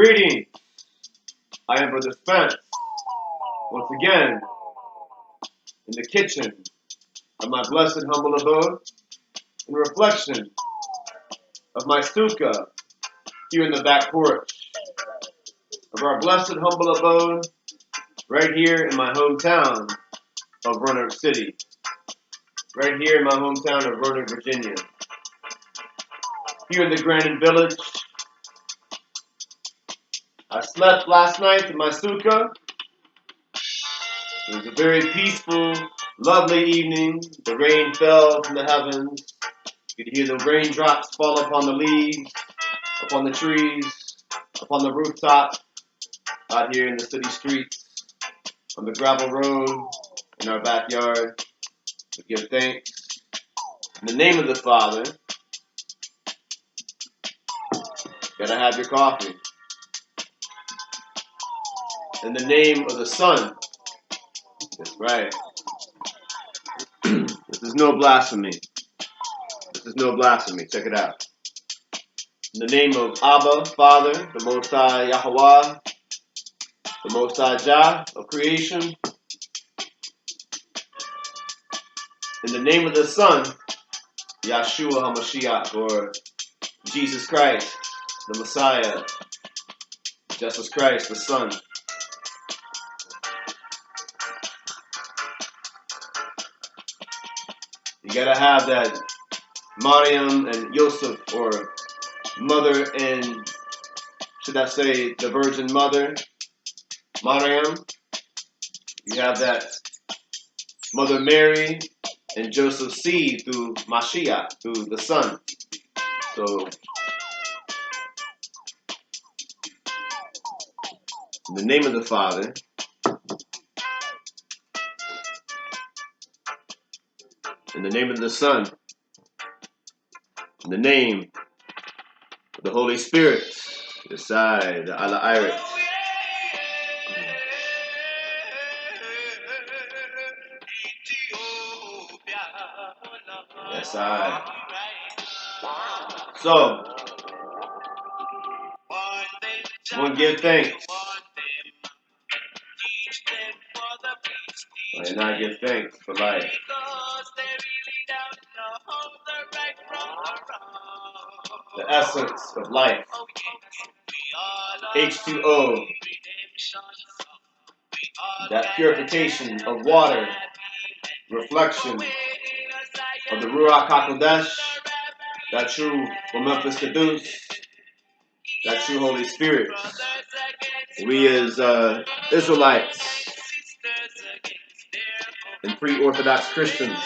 Greetings. I am Brother Spence, once again, in the kitchen of my blessed humble abode, in reflection of my Sukkot here in the back porch of our blessed humble abode right here in my hometown of Roanoke City, right here in my hometown of Roanoke, Virginia. Here in the Grandin Village, I slept last night in my Sukkot. It was a very peaceful, lovely evening. The rain fell from the heavens. You could hear the raindrops fall upon the leaves, upon the trees, upon the rooftop, out here in the city streets, on the gravel road, in our backyard. We give thanks. In the name of the Father, gotta have your coffee. In the name of the Son, that's right. This is no blasphemy. This is no blasphemy. Check it out. In the name of Abba, Father, the Most High Yahweh, the Most High Jah of creation. In the name of the Son, Yeshua HaMashiach, or Jesus Christ, the Messiah, Jesus Christ, the Son. You gotta have that Mariam and Yosef, or mother and, should I say, the Virgin Mother, Mariam. You have that Mother Mary and Joseph's seed through Mashiach, through the Son. So, in the name of the Father, in the name of the Son, in the name of the Holy Spirit, the Sai, the Allah Irit. Yes, I. So, I want to give thanks. And I give thanks for life. The essence of life. H2O. That purification of water. Reflection of the Ruach HaKodesh. That true Memphis Kadosh. That true Holy Spirit. We as Israelites and pre-Orthodox Christians,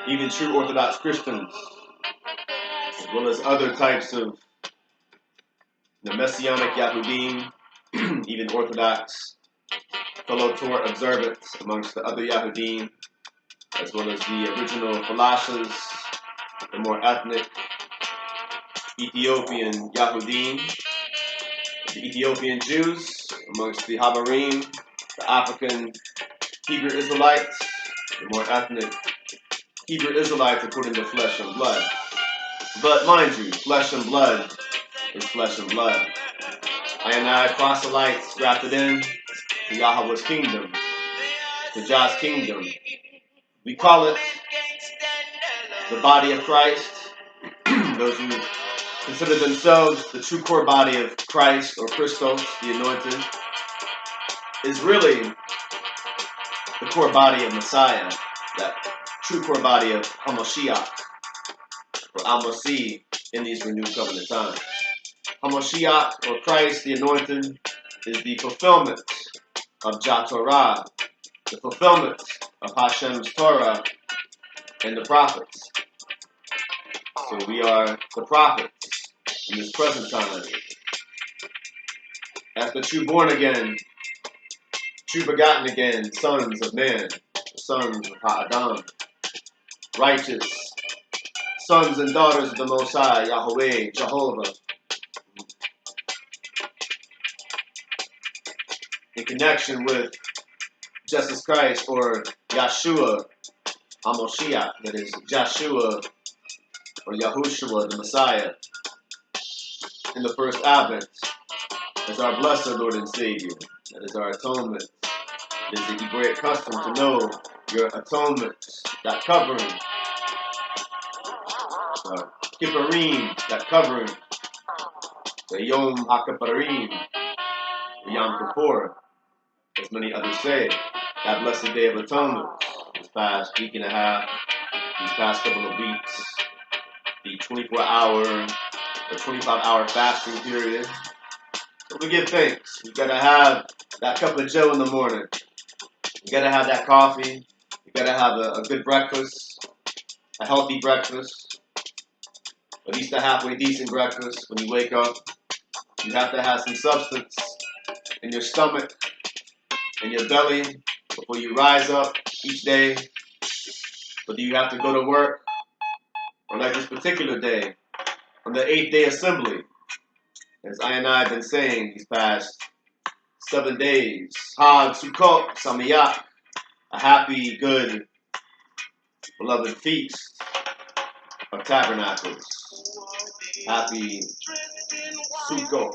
even true Orthodox Christians, as well as other types of the Messianic Yahudim, even Orthodox fellow Torah observants amongst the other Yahudim, as well as the original Falashas, the more ethnic Ethiopian Yahudim, the Ethiopian Jews, amongst the Habarim, the African Hebrew Israelites, the more ethnic Hebrew Israelites according to flesh and blood. But mind you, flesh and blood is flesh and blood. I proselytes grafted in to Yahweh's kingdom, to Jah's kingdom. We call it the body of Christ. Those who consider themselves the true core body of Christ, or Christos, the anointed, is really the core body of Messiah, that true core body of HaMashiach, or Al-Masih, in these renewed covenant times. HaMashiach, or Christ, the anointed, is the fulfillment of Jah Torah, the fulfillment of Hashem's Torah and the prophets. So we are the prophets in this present time. As the true born again, true begotten again, sons of man, sons of Ha'adam, righteous, sons and daughters of the Most High, Yahweh, Jehovah, in connection with Jesus Christ, or Yeshua HaMashiach, that is, Joshua, or Yahushua, the Messiah, in the first Advent, as our blessed Lord and Savior. That is our atonement. It is the Hebraic custom to know your atonement, that covering, Kippurim, that covering, the Yom HaKippurim, the Yom Kippur, as many others say, that blessed Day of Atonement. This past week and a half, these past couple of weeks, the 24-hour or 25-hour fasting period. So we give thanks. You gotta have that cup of joe in the morning. You gotta have that coffee. You gotta have a good breakfast, a healthy breakfast, at least a halfway decent breakfast. When you wake up, you have to have some substance in your stomach, in your belly, before you rise up each day. Whether you have to go to work, or like this particular day, on the 8th day assembly, as I and I have been saying these past 7 days, Hag Sukkot Samiyach, a happy, good, beloved feast of Tabernacles. Happy Sukkot.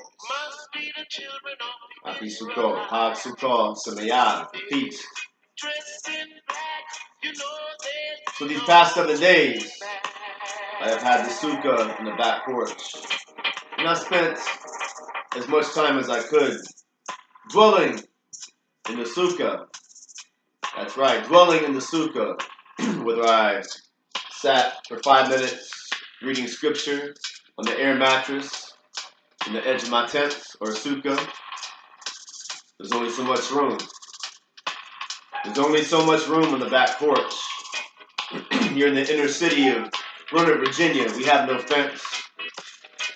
Happy Sukkot. Hag Sukkot Samiyach, feast. So these past 7 days, I have had the sukkah in the back porch. And I spent as much time as I could dwelling in the sukkah. That's right, dwelling in the sukkah. Whether I sat for 5 minutes reading scripture on the air mattress in the edge of my tent or sukkah, there's only so much room. There's only so much room on the back porch. Here in the inner city of Roanoke, Virginia, we have no fence.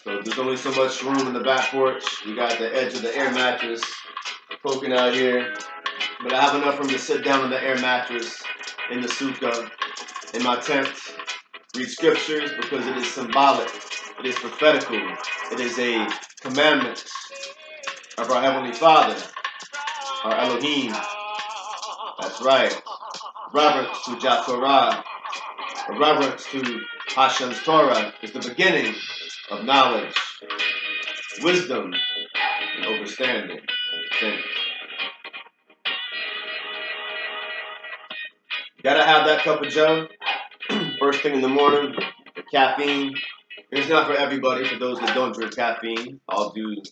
So there's only so much room in the back porch. We got the edge of the air mattress poking out here. But I have enough room to sit down on the air mattress in the sukkah, in my tent, read scriptures because it is symbolic. It is prophetical. It is a commandment of our Heavenly Father, our Elohim. That's right. Reverence to Jah Torah. Reverence to Hashem's Torah is the beginning of knowledge, wisdom, and understanding. Thanks. Gotta have that cup of joe first thing in the morning. The caffeine. It's not for everybody. For those that don't drink caffeine, I'll do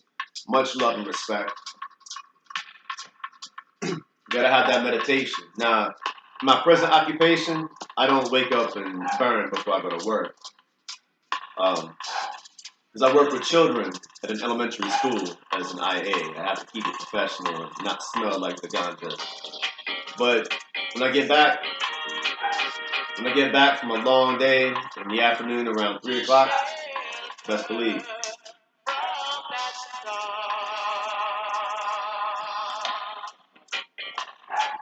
much love and respect. Gotta have that meditation. Now, my present occupation, I don't wake up and burn before I go to work. Because I work with children at an elementary school as an IA. I have to keep it professional and not smell like the ganja. But when I get back from a long day in the afternoon around 3 o'clock, best believe.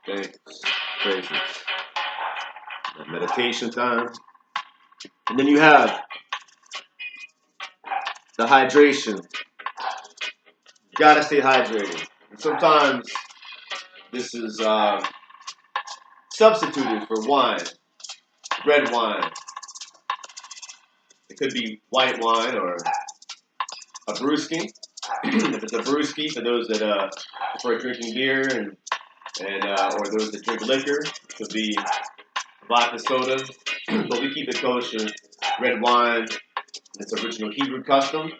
Thanks. Praises. Meditation time. And then you have the hydration. You gotta stay hydrated. And sometimes this is substituted for wine, red wine. It could be white wine or a brewski. If it's a brewski, for those that prefer drinking beer and or those that drink liquor, it could be vodka soda. But we keep it kosher. Red wine, in its original Hebrew custom.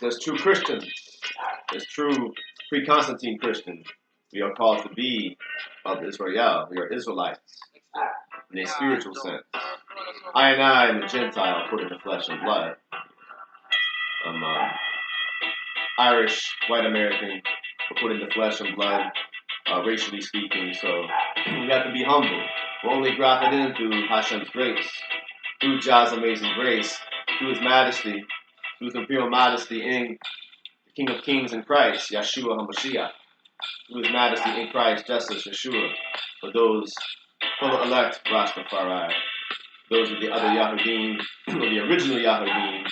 There's true Christians. There's true pre-Constantine Christians. We are called to be of Israel. We are Israelites in a spiritual sense. I and I am a Gentile according to flesh and blood. I'm Irish, white American, according to flesh and blood, racially speaking. So we have to be humble. We're only grafted in through Hashem's grace, through Jah's amazing grace, through His majesty, through His imperial majesty in the King of Kings in Christ, Yeshua HaMashiach, through His majesty in Christ, Jesus, Yeshua, for those fellow elect Rastafari, those of the other Yahudim, or the original Yahudim,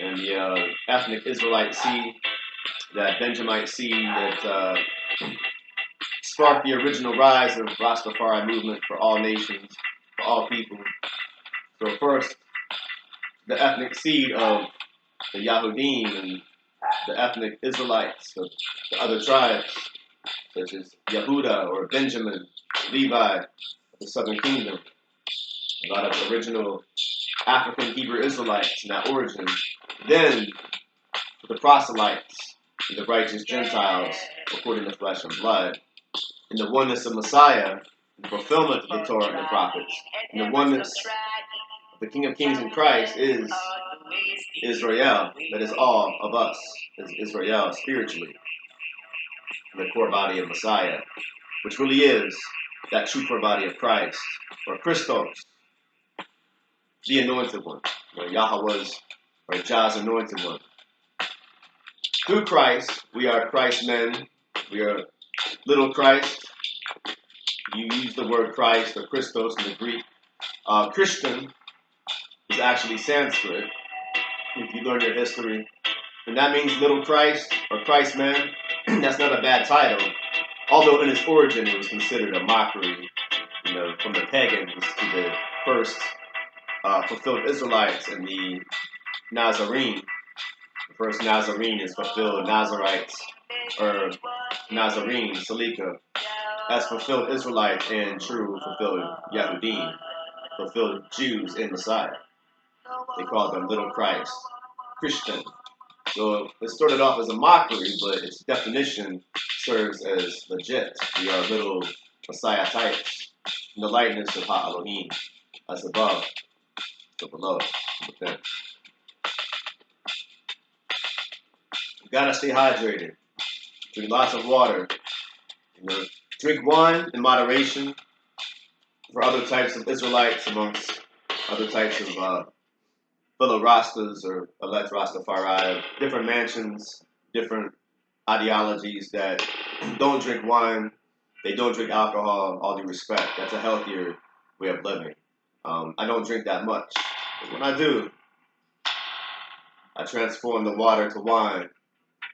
and the ethnic Israelite seed, that Benjamite seed that sparked the original rise of Rastafari movement for all nations, for all people. So first, the ethnic seed of the Yahudim and the ethnic Israelites of the other tribes, such as Yehuda or Benjamin, Levi, the southern kingdom. A lot of original African Hebrew Israelites in that origin. Then the proselytes, and the righteous Gentiles, according to flesh and blood, and the oneness of Messiah, the fulfillment of the Torah and the prophets, and the oneness of the King of Kings in Christ is Israel. That is all of us, is Israel spiritually, the core body of Messiah, which really is that true core body of Christ, or Christos, the anointed one, or Yahweh's, or Jah's anointed one. Through Christ, we are Christ men. We are little Christ. You use the word Christ or Christos in the Greek. Christian is actually Sanskrit, if you learn your history. And that means little Christ or Christ man. That's not a bad title. Although in its origin it was considered a mockery, from the pagans to the first fulfilled Israelites and the Nazarene. The first Nazarene is fulfilled Nazarites, or Nazarene, Salika, as fulfilled Israelites and true fulfilled Yahudim, fulfilled Jews in Messiah. They called them little Christ, Christian. So it started off as a mockery, but its definition serves as legit. We are little Messiah types in the likeness of Ha-Elohim, as above, so below, within. You gotta stay hydrated. Drink lots of water. Drink wine in moderation. For other types of Israelites, amongst other types of fellow Rastas or elect Rastafari, different mansions, different ideologies that don't drink wine, they don't drink alcohol, all due respect. That's a healthier way of living. I don't drink that much. But when I do, I transform the water to wine,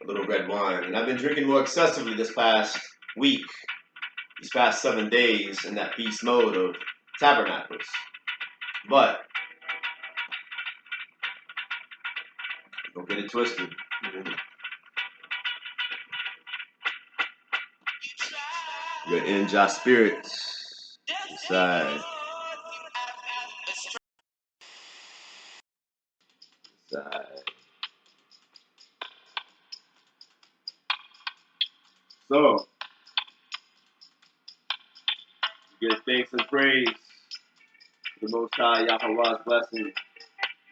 a little red wine. And I've been drinking more excessively this past week, these past 7 days in that beast mode of Tabernacles. But don't get it twisted. Your in-Jah spirits inside. So, give thanks and praise to the Most High, Yahweh's blessing,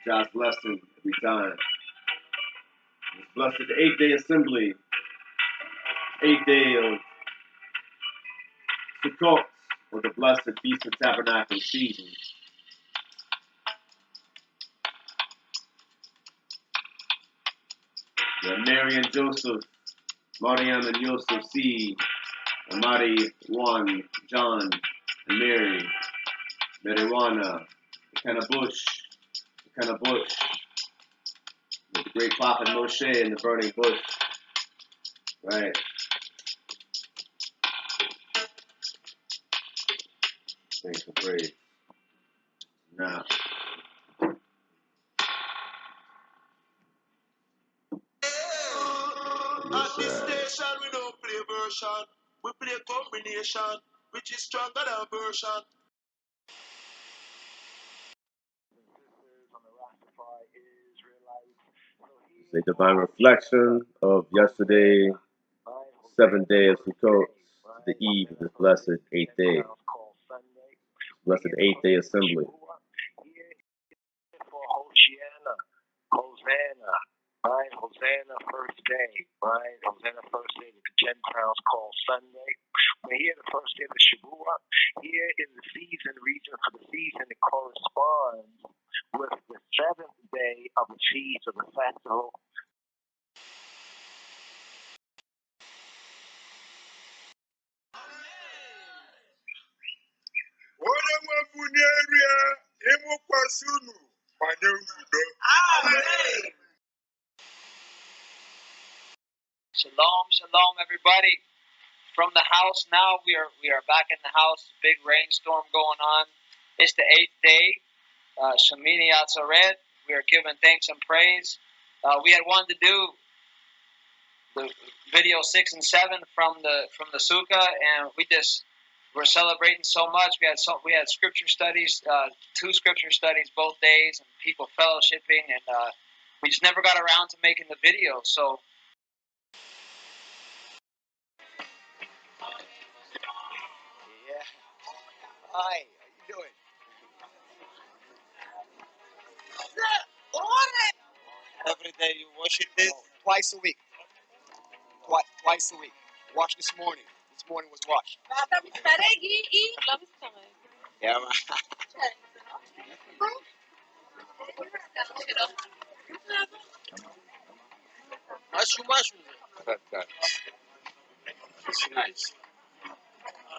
Jah's blessing every time. It's blessed the 8th day assembly, 8th day of Sukkot, or the blessed Feast of Tabernacles season. You have Mary and Joseph, Mariam and Yosef seed, Amari, Juan, John, and Mary, Marijuana, the Canna-Bush, with the great prophet Moshe in the burning bush, right? Thanks for praise. Now, at this station we don't play version, we play combination, which is stronger than version. it's a divine reflection of yesterday, 7th day of Sukkot, the eve of this blessed 8th day. Blessed 8th day assembly. Right, Hosanna first day, right? Hosanna first day that the Gentiles call Sunday. We're here the first day of the Shavuot. Here in the season, region for the season, it corresponds with the 7th day of the feast of the festival. Shalom, shalom, everybody. From the house now, we are back in the house. Big rainstorm going on. It's the 8th day, Shemini Atzeres. we are giving thanks and praise. We had wanted to do the video 6 and 7 from the Sukkot, and we're celebrating so much. We had scripture studies, 2 scripture studies both days, and people fellowshipping, and we just never got around to making the video. So. Yeah. Hi, how you doing? Every day you wash it this? Twice a week. Twice a week. Wash this morning. This morning was washed. Yeah, man. Okay. It's nice.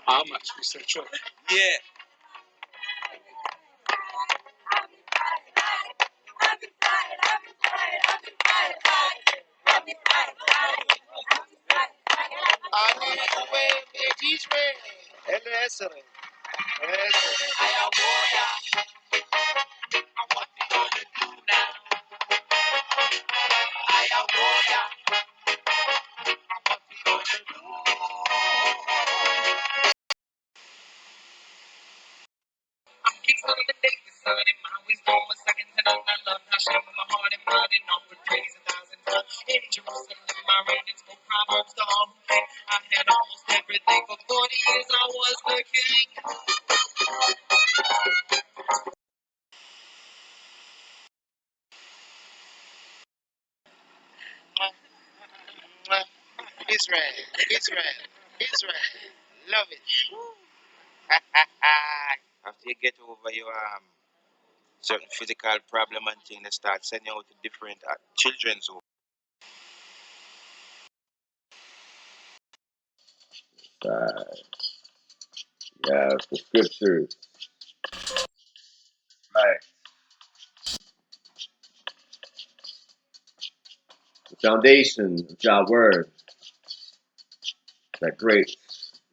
How much, Mr. Cho? Yeah. Eso. Israel. Love it. After you get over your certain physical problem and thing, they start sending you out to different children's home. Yeah, the scriptures. Right. The foundation of God's word. That great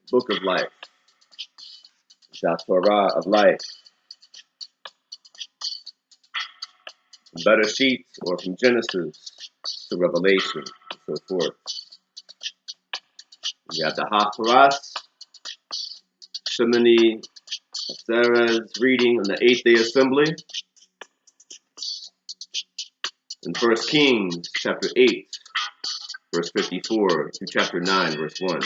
book of life. The Torah of life. Better sheets or from Genesis to Revelation and so forth. You have the Haftaras Shemini Atzeres reading on the 8th day assembly. In 1 Kings chapter 8, verse 54 to chapter 9, verse 1.